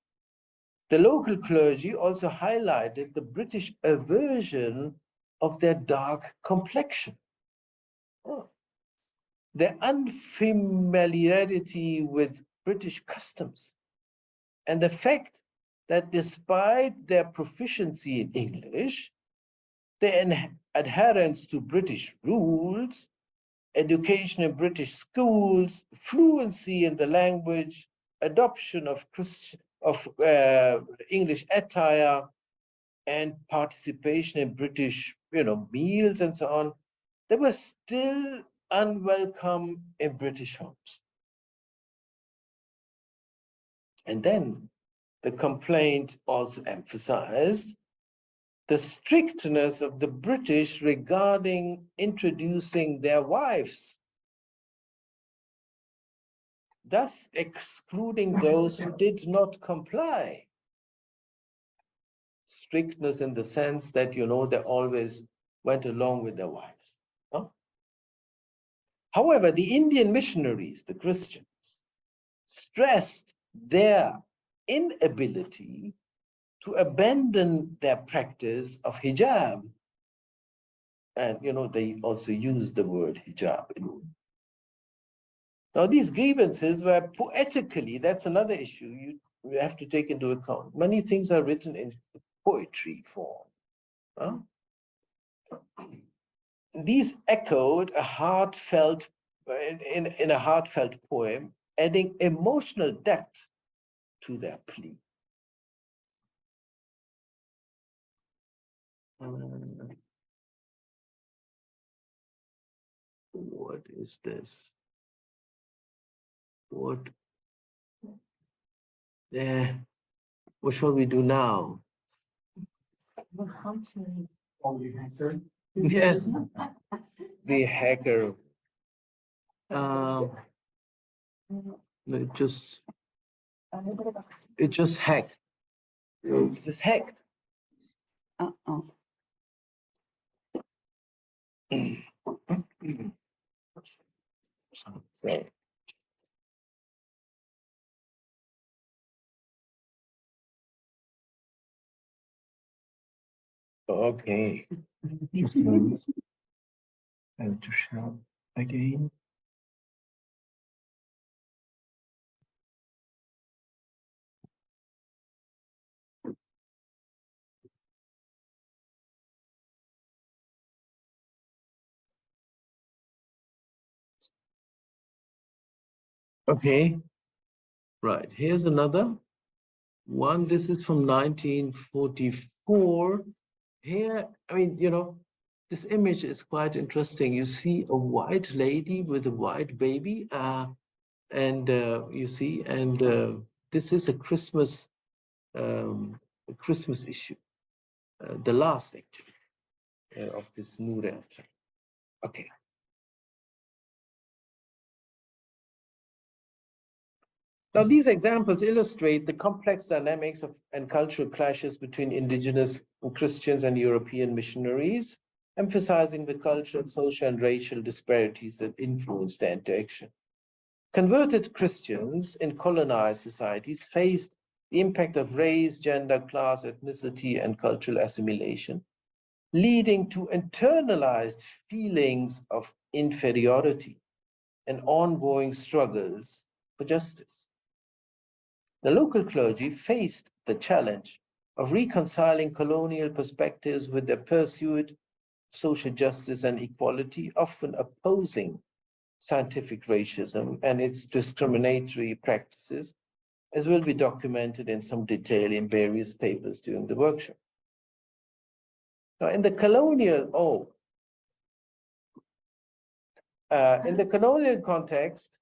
[SPEAKER 3] the local clergy also highlighted the British aversion of their dark complexion. Their unfamiliarity with British customs, and the fact that despite their proficiency in English, their adherence to British rules, education in British schools, fluency in the language, adoption of English attire, and participation in British, you know, meals and so on, they were still unwelcome in British homes. And then the complaint also emphasized the strictness of the British regarding introducing their wives, thus excluding those who did not comply. Strictness in the sense that, you know, they always went along with their wives. Huh? However, the Indian missionaries, the Christians, stressed their inability to abandon their practice of hijab. And, you know, they also use the word hijab. Now, these grievances were poetically, that's another issue you have to take into account. Many things are written in poetry form. Huh? These echoed a heartfelt, in a heartfelt poem, adding emotional depth to their plea. What is this? What shall we do now? Yes, the hacker. It just hacked. It just hacked. So. Okay. Just and to share again. Okay, right, here's another one. This is from 1944. Here, I mean, you know, this image is quite interesting. You see a white lady with a white baby, you see, this is a Christmas issue, the last actually of this Nure. Okay. Now, these examples illustrate the complex dynamics and cultural clashes between indigenous Christians and European missionaries, emphasizing the cultural, social, and racial disparities that influence their interaction. Converted Christians in colonized societies faced the impact of race, gender, class, ethnicity, and cultural assimilation, leading to internalized feelings of inferiority and ongoing struggles for justice. The local clergy faced the challenge of reconciling colonial perspectives with their pursuit of social justice and equality, often opposing scientific racism and its discriminatory practices, as will be documented in some detail in various papers during the workshop. Now, in the colonial context,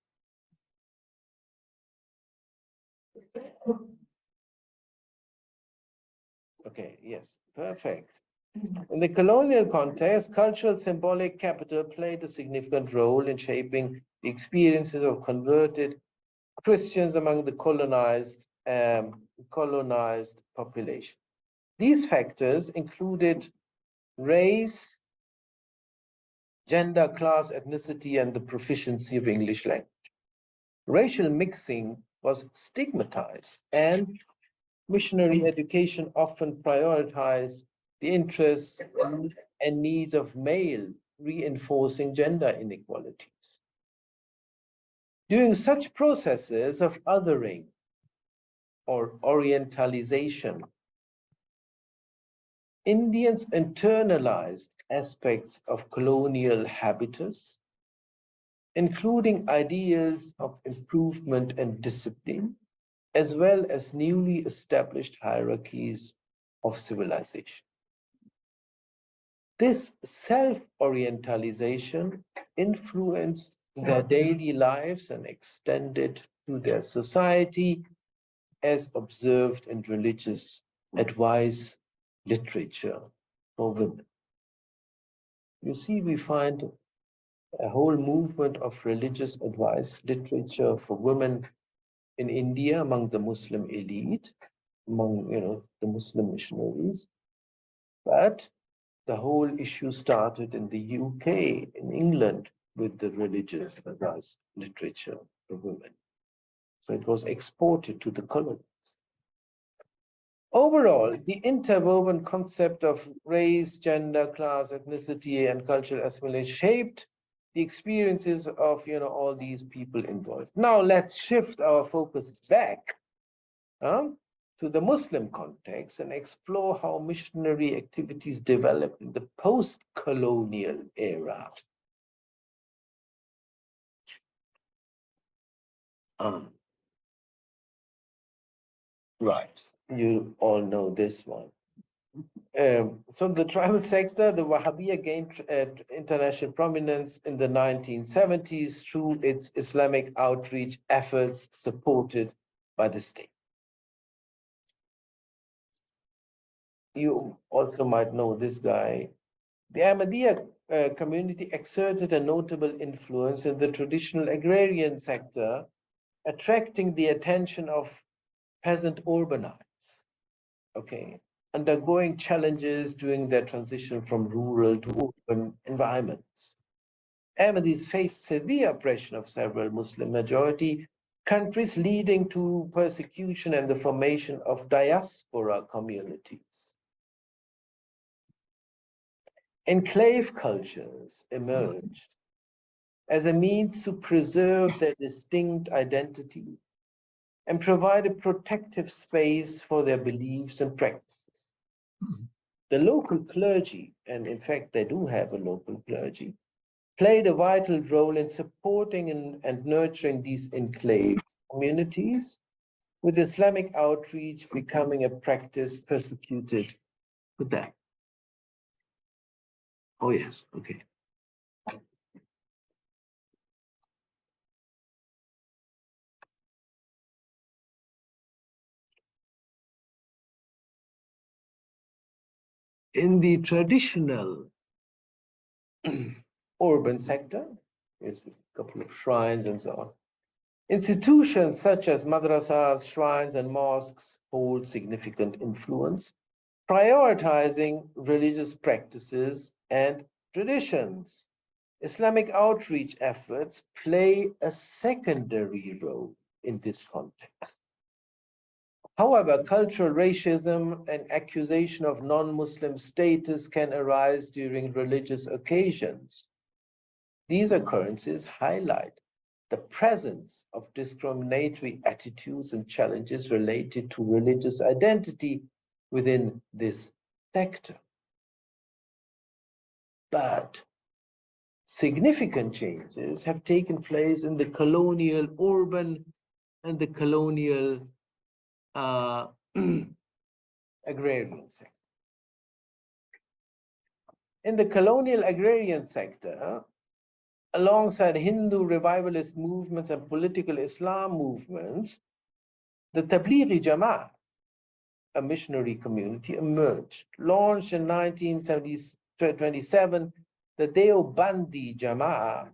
[SPEAKER 3] okay, yes, perfect. In the colonial context, cultural symbolic capital played a significant role in shaping the experiences of converted Christians among the colonized population. These factors included race, gender, class, ethnicity, and the proficiency of English language. Racial mixing was stigmatized, and missionary education often prioritized the interests and needs of male, reinforcing gender inequalities. During such processes of othering or orientalization, Indians internalized aspects of colonial habitus, including ideas of improvement and discipline, as well as newly established hierarchies of civilization. This self-orientalization influenced their daily lives and extended to their society, as observed in religious advice literature for women. You see, we find a whole movement of religious advice literature for women in India among the Muslim elite, among the Muslim missionaries. But the whole issue started in the UK, in England, with the religious advice literature for women. So it was exported to the colonies. Overall, the interwoven concept of race, gender, class, ethnicity, and cultural assimilation shaped the experiences of all these people involved. Now let's shift our focus back to the Muslim context and explore how missionary activities developed in the post-colonial era. Right, you all know this one. So the tribal sector, the Wahhabiyya gained international prominence in the 1970s through its Islamic outreach efforts supported by the state. You also might know this guy. The Ahmadiyya community exerted a notable influence in the traditional agrarian sector, attracting the attention of peasant urbanites, okay, undergoing challenges during their transition from rural to urban environments. Ahmadis faced severe oppression of several Muslim majority countries, leading to persecution and the formation of diaspora communities. Enclave cultures emerged as a means to preserve their distinct identity and provide a protective space for their beliefs and practices. The local clergy, and in fact they do have a local clergy, played a vital role in supporting and nurturing these enclave communities, with Islamic outreach becoming a practice persecuted for that. Oh yes, okay. In the traditional urban sector, there's a couple of shrines and so on. Institutions such as madrasas, shrines, and mosques hold significant influence, prioritizing religious practices and traditions. Islamic outreach efforts play a secondary role in this context. However, cultural racism and accusation of non-Muslim status can arise during religious occasions. These occurrences highlight the presence of discriminatory attitudes and challenges related to religious identity within this sector. But significant changes have taken place in the colonial urban and the colonial agrarian sector. In the colonial agrarian sector, alongside Hindu revivalist movements and political Islam movements, the Tablighi Jama'at, a missionary community, emerged. Launched in 1927, the Deobandi Jama'at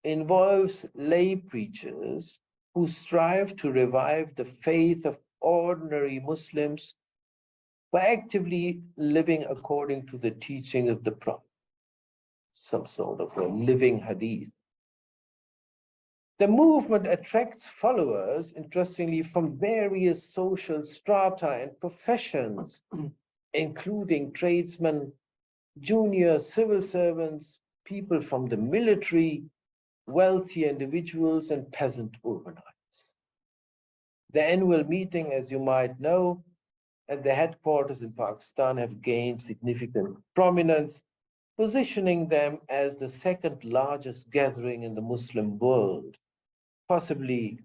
[SPEAKER 3] involves lay preachers who strive to revive the faith of ordinary Muslims by actively living according to the teaching of the Prophet, some sort of a living hadith. The movement attracts followers, interestingly, from various social strata and professions, including tradesmen, junior civil servants, people from the military, wealthy individuals, and peasant urbanites. The annual meeting, as you might know, at the headquarters in Pakistan have gained significant prominence, positioning them as the second largest gathering in the Muslim world, possibly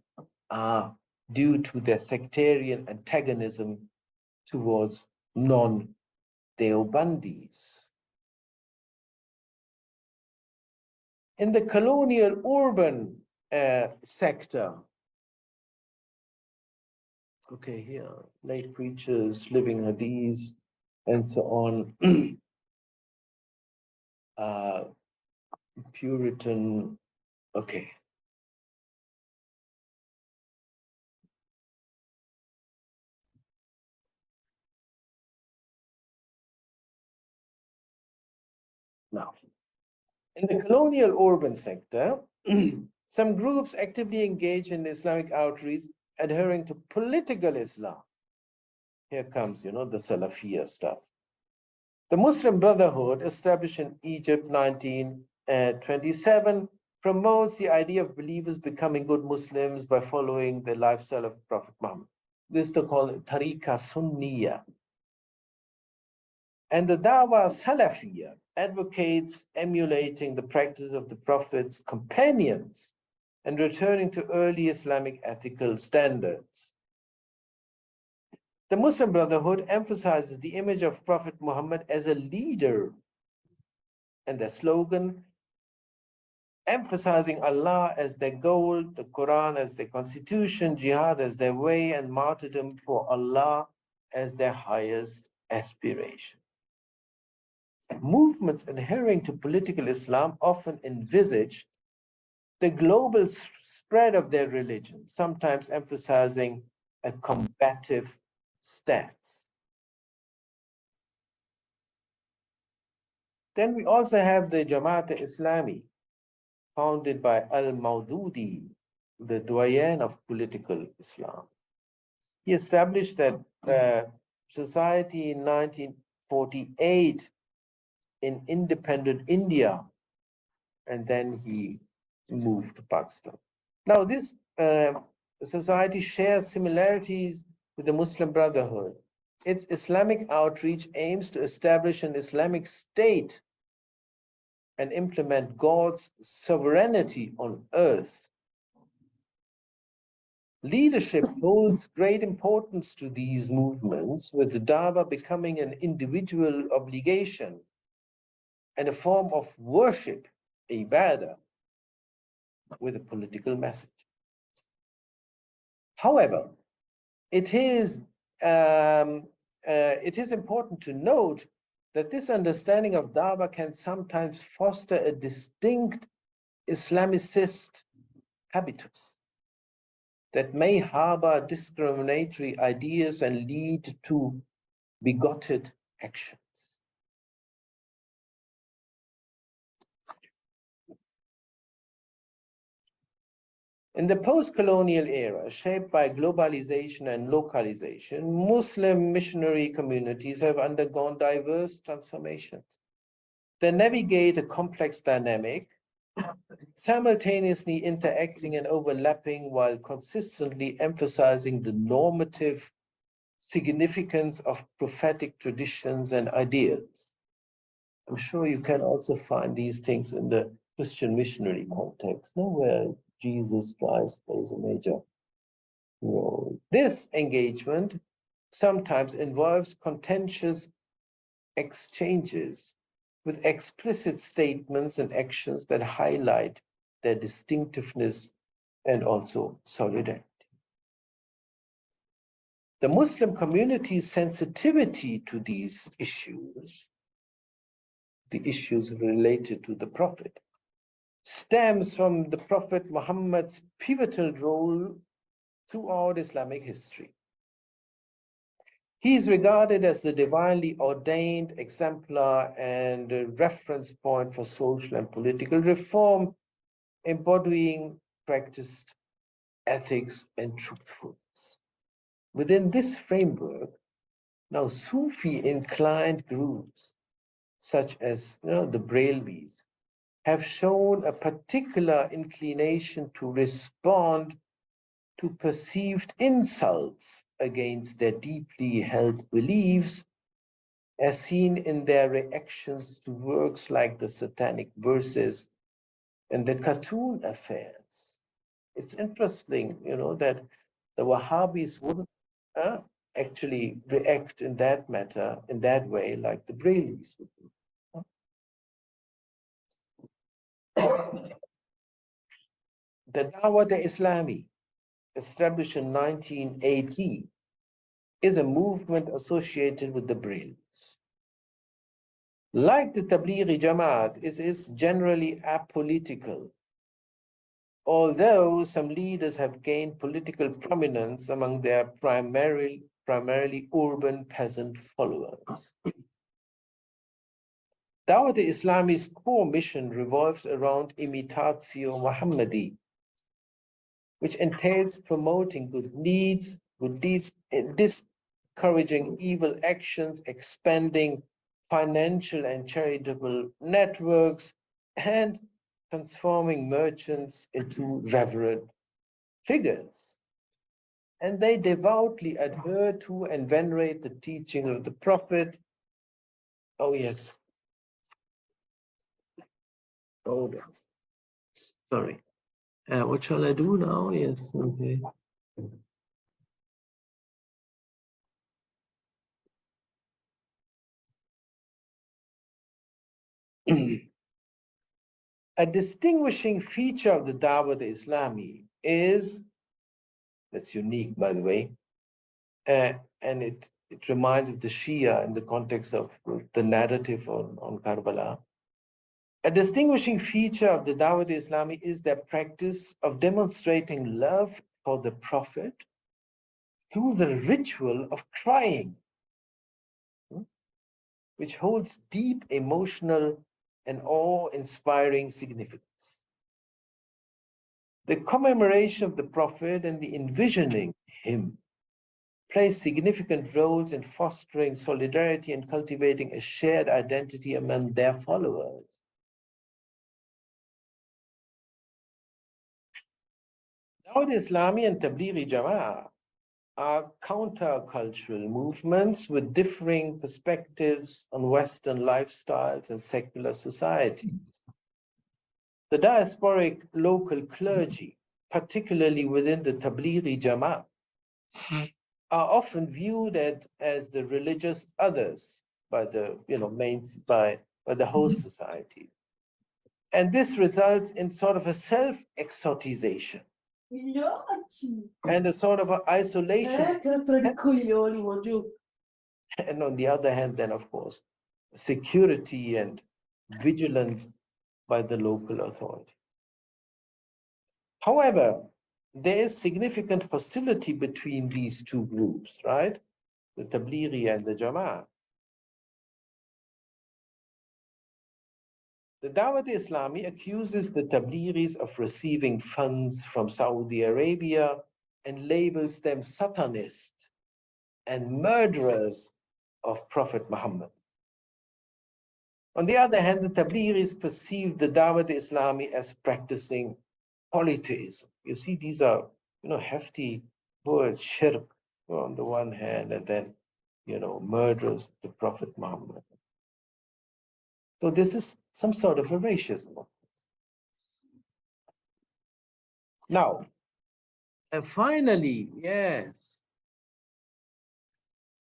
[SPEAKER 3] due to their sectarian antagonism towards non-Deobandis. In the colonial urban sector, okay, here, lay preachers, living hadiths, and so on, Puritan, okay. Now, in the colonial urban sector, some groups actively engage in Islamic outreach, adhering to political Islam. Here comes, the Salafiyya stuff. The Muslim Brotherhood, established in Egypt 1927, promotes the idea of believers becoming good Muslims by following the lifestyle of Prophet Muhammad. this to call it Tariqa Sunniya. And the Dawa Salafiyya advocates emulating the practice of the Prophet's companions and returning to early Islamic ethical standards. The Muslim Brotherhood emphasizes the image of Prophet Muhammad as a leader, and their slogan, emphasizing Allah as their goal, the Quran as their constitution, jihad as their way, and martyrdom for Allah as their highest aspiration. Movements adhering to political Islam often envisage the global spread of their religion, sometimes emphasizing a combative stance. Then we also have the Jamaat-e-Islami, founded by Al-Maududi, the doyen of political Islam. He established that society in 1948 in independent India, and then he moved to Pakistan. Now, this society shares similarities with the Muslim Brotherhood. Its Islamic outreach aims to establish an Islamic state and implement God's sovereignty on earth. Leadership holds great importance to these movements, with the Dawah becoming an individual obligation and a form of worship, ibadah, with a political message. However, it is important to note that this understanding of Dawah can sometimes foster a distinct Islamicist habitus that may harbor discriminatory ideas and lead to bigoted actions. In the post-colonial era, shaped by globalization and localization, Muslim missionary communities have undergone diverse transformations. They navigate a complex dynamic, simultaneously interacting and overlapping while consistently emphasizing the normative significance of prophetic traditions and ideals. I'm sure you can also find these things in the Christian missionary context, no, where Jesus Christ plays a major role. This engagement sometimes involves contentious exchanges with explicit statements and actions that highlight their distinctiveness and also solidarity. The Muslim community's sensitivity to these issues, the issues related to the Prophet, stems from the Prophet Muhammad's pivotal role throughout Islamic history. He is regarded as the divinely ordained exemplar and a reference point for social and political reform, embodying practiced ethics and truthfulness. Within this framework, now Sufi-inclined groups, such as the Brailwis, have shown a particular inclination to respond to perceived insults against their deeply held beliefs, as seen in their reactions to works like the Satanic Verses and the cartoon affairs. It's interesting, that the Wahhabis wouldn't actually react in that matter, in that way, like the Brailwis would do. The Dawat-e-Islami, established in 1980, is a movement associated with the Brailwis. Like the Tablighi Jamaat, it is generally apolitical, although some leaders have gained political prominence among their primarily urban peasant followers. Dawat-e-Islami's core mission revolves around Imitatio Muhammadi, which entails promoting good deeds, discouraging evil actions, expanding financial and charitable networks, and transforming merchants into reverend figures. and they devoutly adhere to and venerate the teaching of the Prophet. Oh, yes. Oh, sorry. What shall I do now? Yes, okay. A distinguishing feature of the Dawah Islami is, that's unique, by the way, and it reminds of the Shia in the context of the narrative on Karbala. A distinguishing feature of the Dawah Islami is their practice of demonstrating love for the Prophet through the ritual of crying, which holds deep emotional and awe-inspiring significance. The commemoration of the Prophet and the envisioning him play significant roles in fostering solidarity and cultivating a shared identity among their followers. Dawah Islami and Tablighi Jama'ah are countercultural movements with differing perspectives on Western lifestyles and secular societies. The diasporic local clergy, particularly within the Tablighi Jama'ah, are often viewed as the religious others by the by the host society. And this results in sort of a self-exotization and a sort of an isolation. And on the other hand, then, of course, security and vigilance by the local authority. However, there is significant hostility between these two groups, right? The Tablighi and the Jama'ah. The Dawah Islami accuses the Tablighis of receiving funds from Saudi Arabia and labels them Satanists and murderers of Prophet Muhammad. On the other hand, the Tablighis perceive the Dawah Islami as practicing polytheism. You see, these are, hefty words, shirk on the one hand, and then, murderers of the Prophet Muhammad. So this is some sort of a racism. Now, and finally, yes,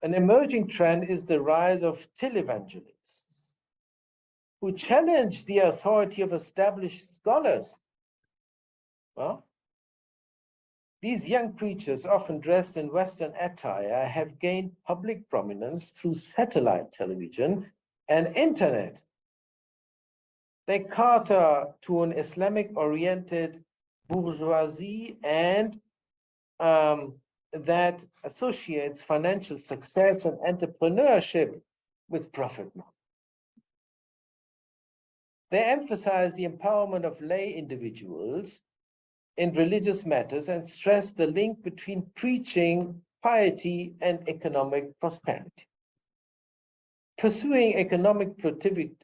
[SPEAKER 3] an emerging trend is the rise of televangelists who challenge the authority of established scholars. Well, these young preachers, often dressed in Western attire, have gained public prominence through satellite television and internet. They cater to an Islamic-oriented bourgeoisie and that associates financial success and entrepreneurship with Prophet Muhammad. They emphasize the empowerment of lay individuals in religious matters and stress the link between preaching, piety, and economic prosperity. Pursuing economic productivity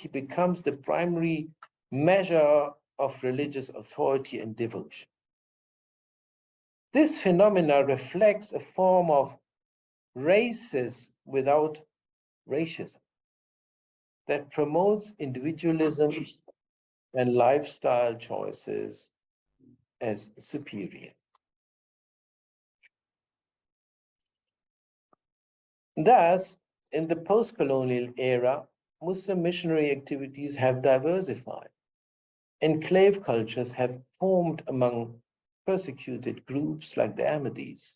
[SPEAKER 3] becomes the primary measure of religious authority and devotion. This phenomena reflects a form of races without racism that promotes individualism and lifestyle choices as superior. Thus, in the post-colonial era, Muslim missionary activities have diversified. Enclave cultures have formed among persecuted groups like the Ahmadis.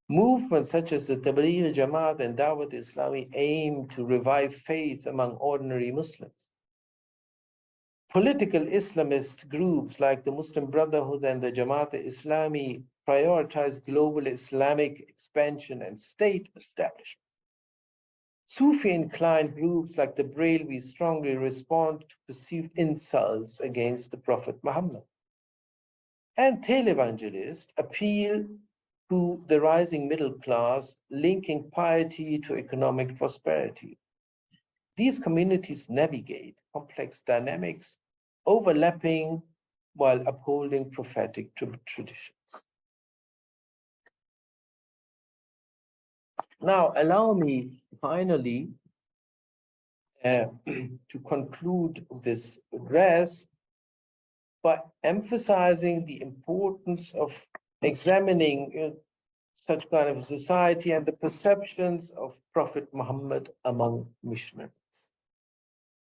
[SPEAKER 3] Movements such as the Tablighi Jamaat and Dawah Islami aim to revive faith among ordinary Muslims. Political Islamist groups like the Muslim Brotherhood and the Jamaat Islami prioritize global Islamic expansion and state establishment. Sufi-inclined groups like the Brailwi strongly respond to perceived insults against the Prophet Muhammad. And televangelists appeal to the rising middle class, linking piety to economic prosperity. These communities navigate complex dynamics, overlapping while upholding prophetic traditions. Now, allow me finally to conclude this address by emphasizing the importance of examining such kind of society and the perceptions of Prophet Muhammad among missionaries,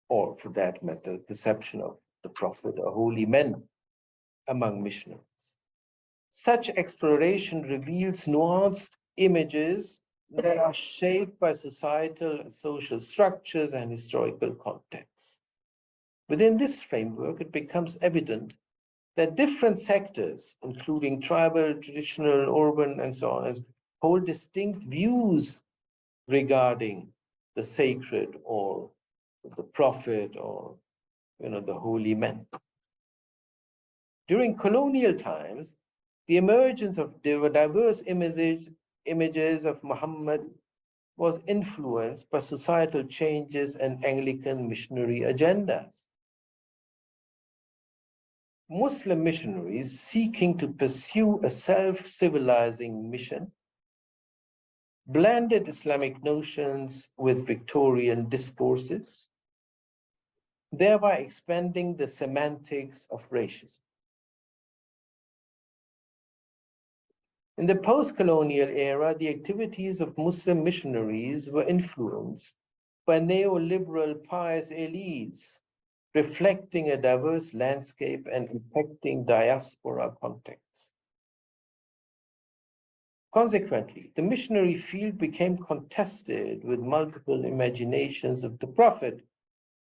[SPEAKER 3] or for that matter, perception of the Prophet or holy men among missionaries. Such exploration reveals nuanced images that are shaped by societal and social structures and historical contexts. Within this framework, it becomes evident that different sectors, including tribal, traditional, urban, and so on, hold distinct views regarding the sacred or the prophet or the holy men. During colonial times, the emergence of diverse images of Muhammad was influenced by societal changes and Anglican missionary agendas. Muslim missionaries seeking to pursue a self-civilizing mission blended Islamic notions with Victorian discourses, thereby expanding the semantics of racism. In the post-colonial era, the activities of Muslim missionaries were influenced by neoliberal pious elites, reflecting a diverse landscape and impacting diaspora contexts. Consequently, the missionary field became contested with multiple imaginations of the Prophet,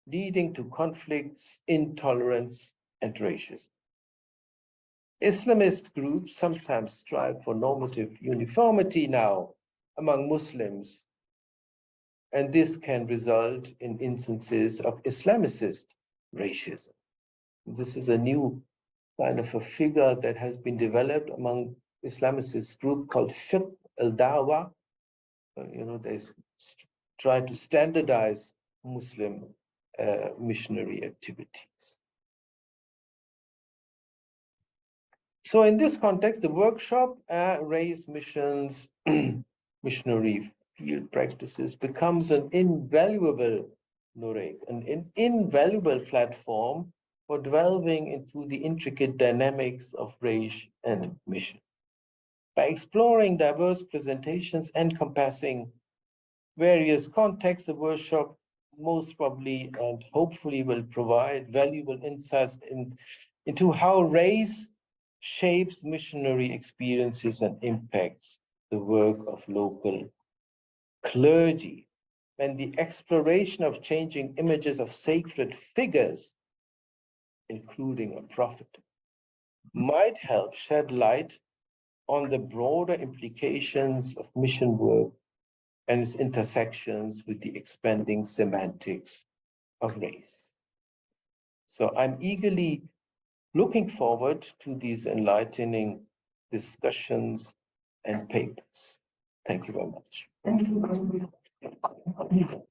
[SPEAKER 3] leading to conflicts, intolerance, and racism. Islamist groups sometimes strive for normative uniformity now among Muslims, and this can result in instances of Islamicist racism. This is a new kind of a figure that has been developed among Islamicist group called Fiqh al-Dawah. They try to standardize Muslim missionary activities. So in this context, the workshop Race Missions Missionary Field Practices becomes an invaluable platform for delving into the intricate dynamics of race and mission. By exploring diverse presentations encompassing various contexts, the workshop most probably and hopefully will provide valuable insights into how race shapes missionary experiences and impacts the work of local clergy, and the exploration of changing images of sacred figures, including a prophet, might help shed light on the broader implications of mission work and its intersections with the expanding semantics of race. So I'm eagerly looking forward to these enlightening discussions and papers. Thank you very much.
[SPEAKER 1] Thank you.